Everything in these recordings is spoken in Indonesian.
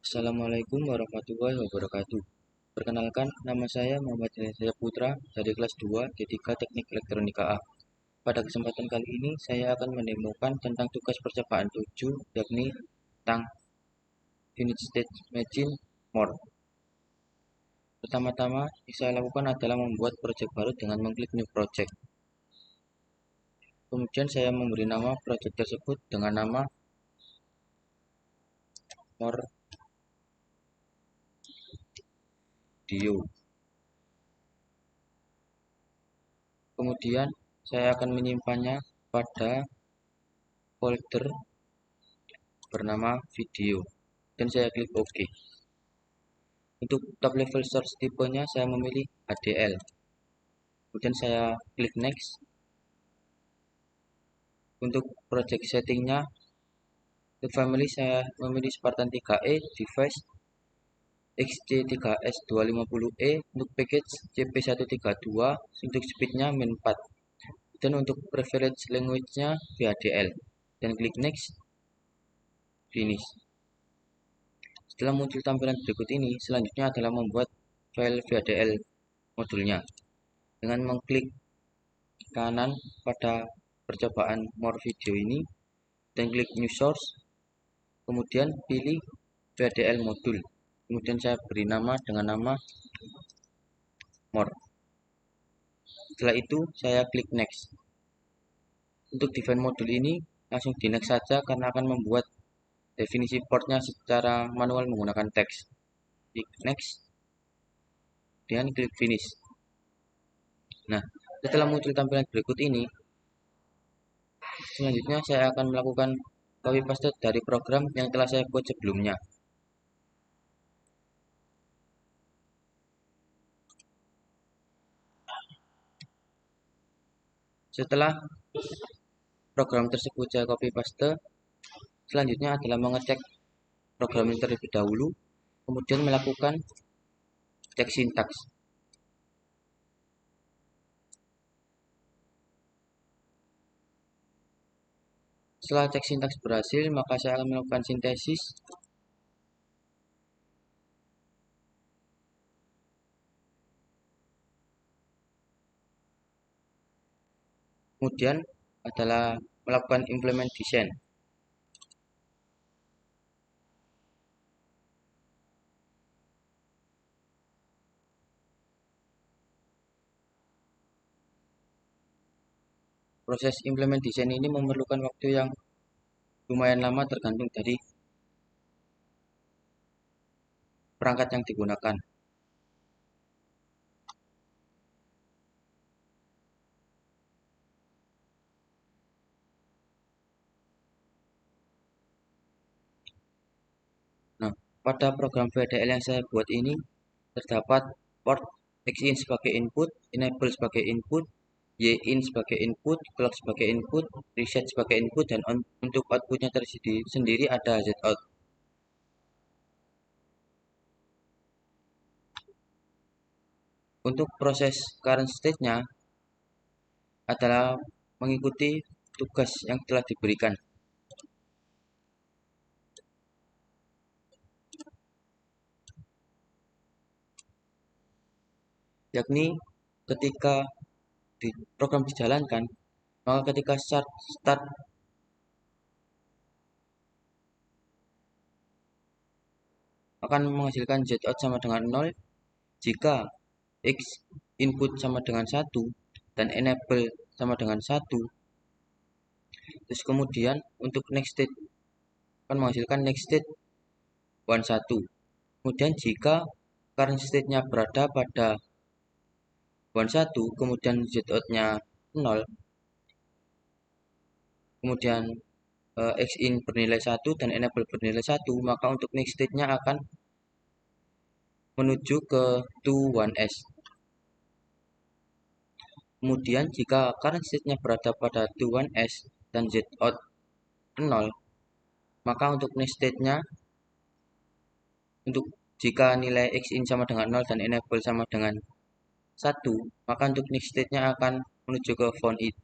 Assalamualaikum warahmatullahi wabarakatuh. Perkenalkan, nama saya Muhammad Yahya Putra dari kelas 2 D3 Teknik Elektronika A. Pada kesempatan kali ini, saya akan menemukan tentang tugas percobaan 7, yakni tentang Unit State Machine More. Pertama-tama, yang saya lakukan adalah membuat project baru dengan mengklik New Project. Kemudian saya memberi nama project tersebut dengan nama More Dio. Kemudian saya akan menyimpannya pada folder bernama video dan saya klik OK. Untuk top level source tipenya saya memilih HDL. Kemudian saya klik next. Untuk project settingnya, untuk family saya memilih Spartan 3E device XC3S250E, untuk package CP132, untuk speednya min 4, dan untuk preference language-nya VHDL, dan klik next, finish. Setelah muncul tampilan berikut ini, selanjutnya adalah membuat file VHDL modulnya dengan mengklik kanan pada percobaan more video ini dan klik new source, kemudian pilih VHDL modul, kemudian saya beri nama dengan nama more. Setelah itu saya klik next. Untuk define modul ini langsung di next saja karena akan membuat definisi portnya secara manual menggunakan teks. Klik next dan klik finish. Nah, setelah muncul tampilan berikut ini, selanjutnya saya akan melakukan copy paste dari program yang telah saya buat sebelumnya. Setelah program tersebut saya copy paste, selanjutnya adalah mengecek program ini terlebih dahulu, kemudian melakukan cek sintaks. Setelah cek sintaks berhasil, maka saya akan melakukan sintesis. Kemudian adalah melakukan implementation. Proses implementation ini memerlukan waktu yang lumayan lama tergantung dari perangkat yang digunakan. Nah, pada program VDL yang saya buat ini terdapat port Xin sebagai input, enable sebagai input, Yin sebagai input, clock sebagai input, reset sebagai input, dan untuk outputnya sendiri ada Zout. Untuk proses current state-nya adalah mengikuti tugas yang telah diberikan. Yakni ketika program dijalankan, maka ketika start akan menghasilkan Zout sama dengan 0 jika X input sama dengan 1 dan enable sama dengan 1. Terus kemudian untuk next state akan menghasilkan next state 1. Kemudian jika current state-nya berada pada 1, kemudian Zout-nya 0, kemudian X in bernilai 1 dan enable bernilai 1, maka untuk next state-nya akan menuju ke 1s. Kemudian jika current state-nya berada pada 1s dan Zout 0, maka untuk next state-nya jika nilai X in sama dengan 0 dan enable sama dengan 1, maka untuk next state-nya akan menuju ke found it.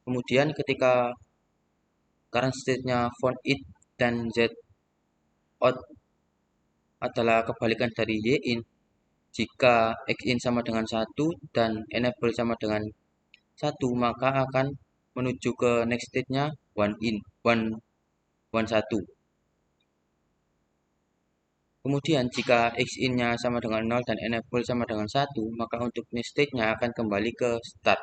Kemudian ketika current state-nya found it dan Zout adalah kebalikan dari yin. Jika xin sama dengan 1 dan enable sama dengan 1, maka akan menuju ke next state-nya one in, one 1. Kemudian jika xin-nya sama dengan 0 dan enable sama dengan 1, maka untuk next state-nya akan kembali ke start.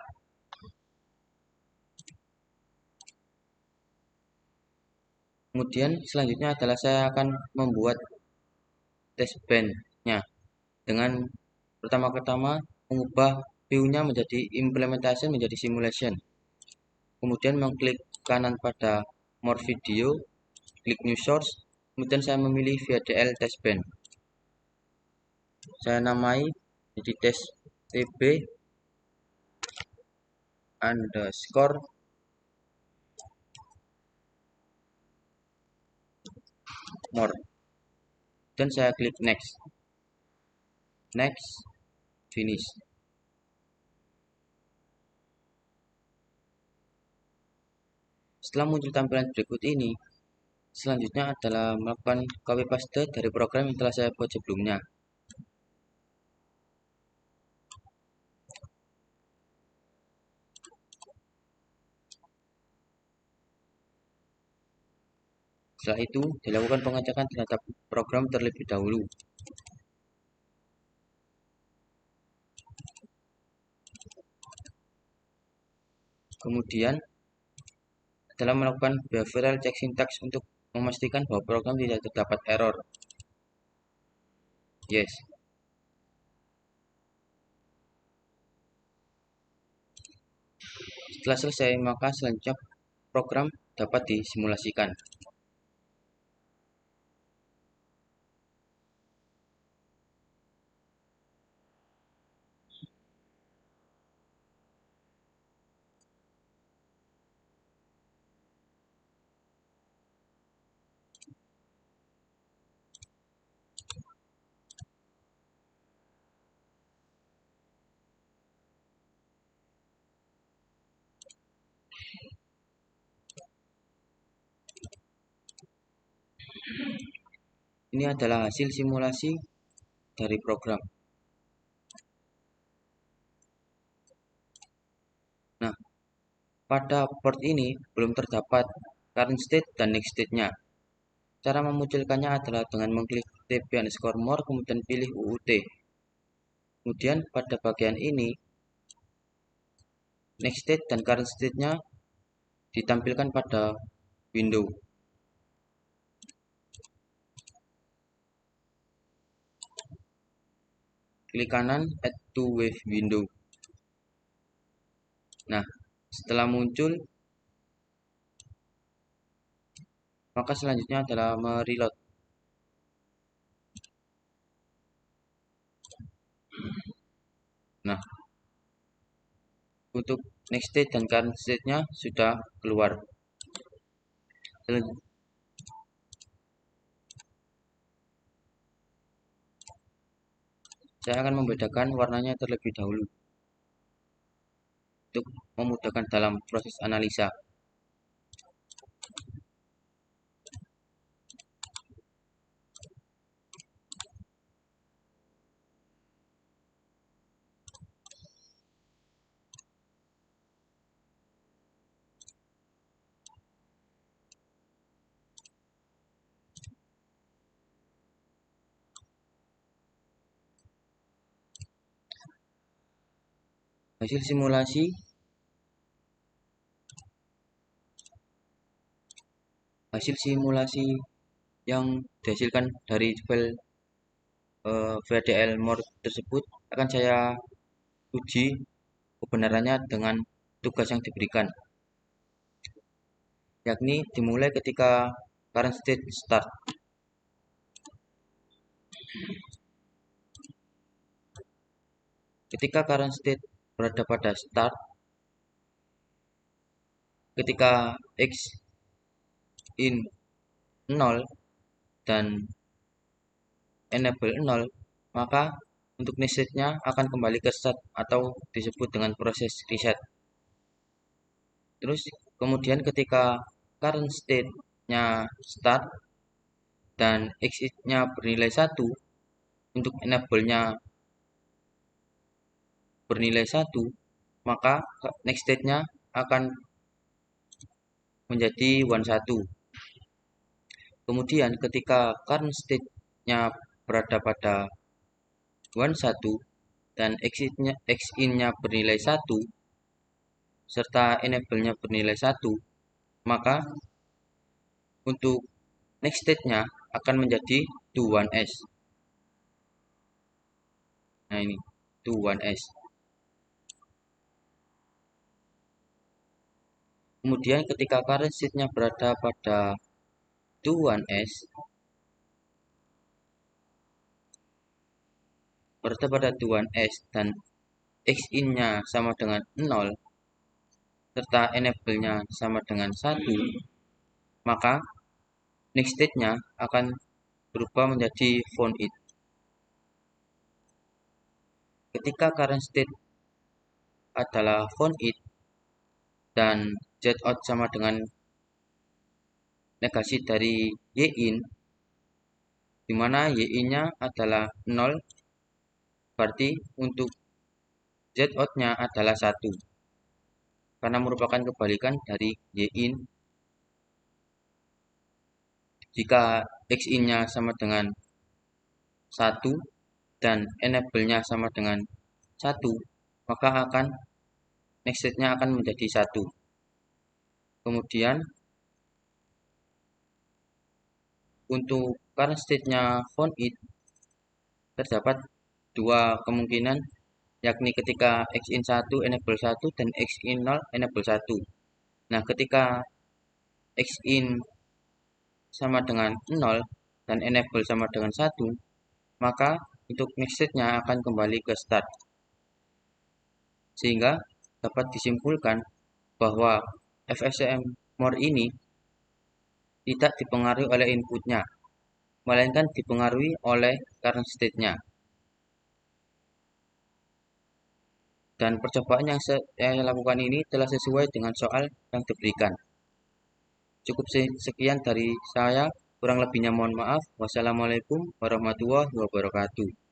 Kemudian selanjutnya adalah saya akan membuat test bench-nya dengan pertama-tama mengubah view-nya menjadi implementation menjadi simulation. Kemudian mengklik kanan pada more video, klik new source, kemudian saya memilih VDL test bench. Saya namai jadi test tb underscore more, dan saya klik next, finish. Setelah muncul tampilan berikut ini, selanjutnya adalah melakukan copy paste dari program yang telah saya buat sebelumnya. Setelah itu, dilakukan pengecekan terhadap program terlebih dahulu. Kemudian adalah melakukan behavioral check syntax untuk memastikan bahwa program tidak terdapat error. Yes. Setelah selesai, maka selanjutnya program dapat disimulasikan. Ini adalah hasil simulasi dari program. Nah, pada port ini belum terdapat current state dan next state-nya. Cara memunculkannya adalah dengan mengklik tb_more, kemudian pilih UUT. Kemudian pada bagian ini, next state dan current state-nya ditampilkan pada window. Klik kanan add to wave window. Nah, setelah muncul, maka selanjutnya adalah mereload. Nah, untuk next state dan current state-nya sudah keluar. Saya akan membedakan warnanya terlebih dahulu untuk memudahkan dalam proses analisa. Hasil simulasi yang dihasilkan dari file VDL more tersebut akan saya uji kebenarannya dengan tugas yang diberikan, yakni dimulai ketika current state start. Ketika current state berada pada start, ketika x in 0 dan enable 0, maka untuk next state-nya akan kembali ke start atau disebut dengan proses reset. Terus kemudian ketika current state-nya start, dan exit-nya bernilai 1, untuk enable-nya bernilai 1, maka next state-nya akan menjadi 1. Kemudian ketika current state-nya berada pada 1 dan exit-nya bernilai 1 serta enable-nya bernilai 1, maka untuk next state-nya akan menjadi do 1s. Nah ini do 1s. Kemudian ketika current state-nya berada pada do 1s, dan xin-nya sama dengan 0 serta enable-nya sama dengan 1, maka next state-nya akan berubah menjadi found it. Ketika current state adalah found it dan zout sama dengan negasi dari yin, di mana yin-nya adalah 0, berarti untuk zout-nya adalah 1. Karena merupakan kebalikan dari yin. Jika xin-nya sama dengan 1 dan enable-nya sama dengan 1, maka next state-nya akan menjadi 1. Kemudian untuk current state-nya found it terdapat dua kemungkinan, yakni ketika xin 1 enable 1 dan xin 0 enable 1. Nah, ketika xin sama dengan 0 dan enable sama dengan 1, maka untuk next state-nya akan kembali ke start. Sehingga dapat disimpulkan bahwa FSM more ini tidak dipengaruhi oleh inputnya, melainkan dipengaruhi oleh current state-nya. Dan percobaan yang saya lakukan ini telah sesuai dengan soal yang diberikan. Cukup sekian dari saya, kurang lebihnya mohon maaf. Wassalamualaikum warahmatullahi wabarakatuh.